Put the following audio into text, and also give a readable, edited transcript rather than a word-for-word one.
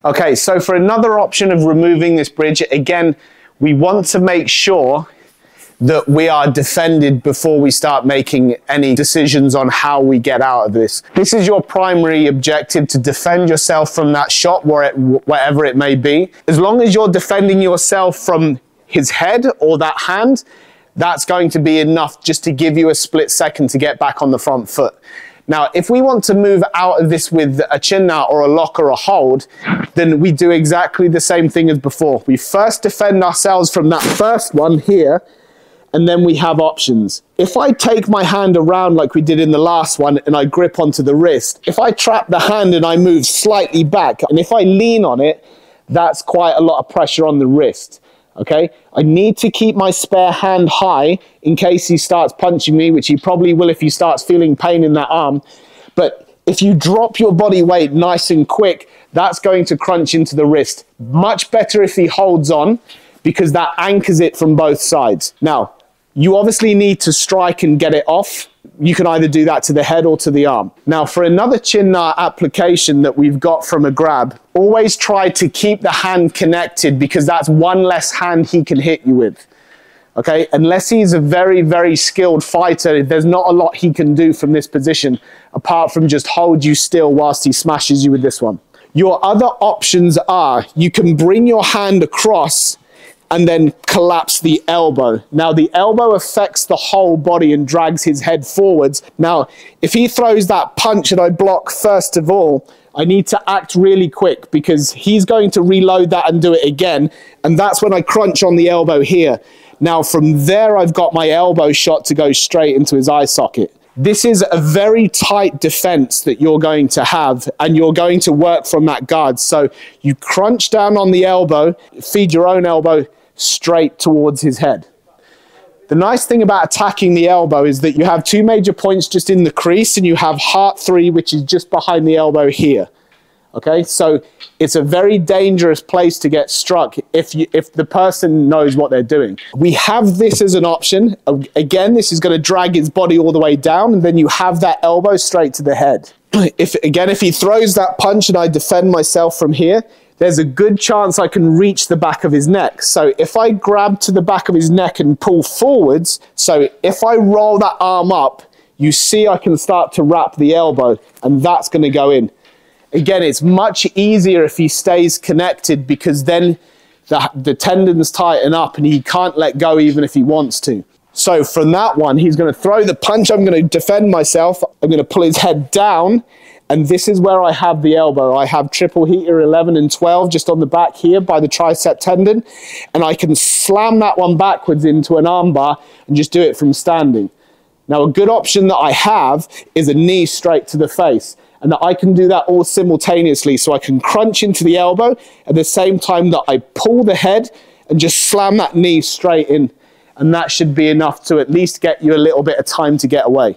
Okay, so for another option of removing this bridge, again, we want to make sure that we are defended before we start making any decisions on how we get out of this. This is your primary objective, to defend yourself from that shot, wherever it may be. As long as you're defending yourself from his head or that hand, that's going to be enough just to give you a split second to get back on the front foot. Now, if we want to move out of this with a chin knot or a lock or a hold, then we do exactly the same thing as before. We first defend ourselves from that first one here, and then we have options. If I take my hand around like we did in the last one and I grip onto the wrist, if I trap the hand and I move slightly back, and if I lean on it, that's quite a lot of pressure on the wrist. Okay, I need to keep my spare hand high in case he starts punching me, which he probably will if he starts feeling pain in that arm. But if you drop your body weight nice and quick, that's going to crunch into the wrist. Much better if he holds on, because that anchors it from both sides. Now, you obviously need to strike and get it off. You can either do that to the head or to the arm. Now, for another chin knot application that we've got from a grab, always try to keep the hand connected, because that's one less hand he can hit you with. Okay, unless he's a very, very skilled fighter, there's not a lot he can do from this position, apart from just hold you still whilst he smashes you with this one. Your other options are, you can bring your hand across and then collapse the elbow. Now, the elbow affects the whole body and drags his head forwards. Now, if he throws that punch and I block first of all, I need to act really quick, because he's going to reload that and do it again. And that's when I crunch on the elbow here. Now, from there, I've got my elbow shot to go straight into his eye socket. This is a very tight defense that you're going to have, and you're going to work from that guard. So you crunch down on the elbow, feed your own elbow straight towards his head. The nice thing about attacking the elbow is that you have two major points just in the crease, and you have heart 3, which is just behind the elbow here. Okay, so it's a very dangerous place to get struck if the person knows what they're doing. We have this as an option. Again, this is going to drag his body all the way down, and then you have that elbow straight to the head. If he throws that punch and I defend myself from here, there's a good chance I can reach the back of his neck. So if I grab to the back of his neck and pull forwards, so if I roll that arm up, you see I can start to wrap the elbow, and that's going to go in. Again, it's much easier if he stays connected, because then the tendons tighten up and he can't let go even if he wants to. So from that one, he's going to throw the punch. I'm going to defend myself. I'm going to pull his head down. And this is where I have the elbow. I have triple heater 11 and 12 just on the back here by the tricep tendon. And I can slam that one backwards into an arm bar and just do it from standing. Now, a good option that I have is a knee straight to the face. And I can do that all simultaneously. So I can crunch into the elbow at the same time that I pull the head and just slam that knee straight in. And that should be enough to at least get you a little bit of time to get away.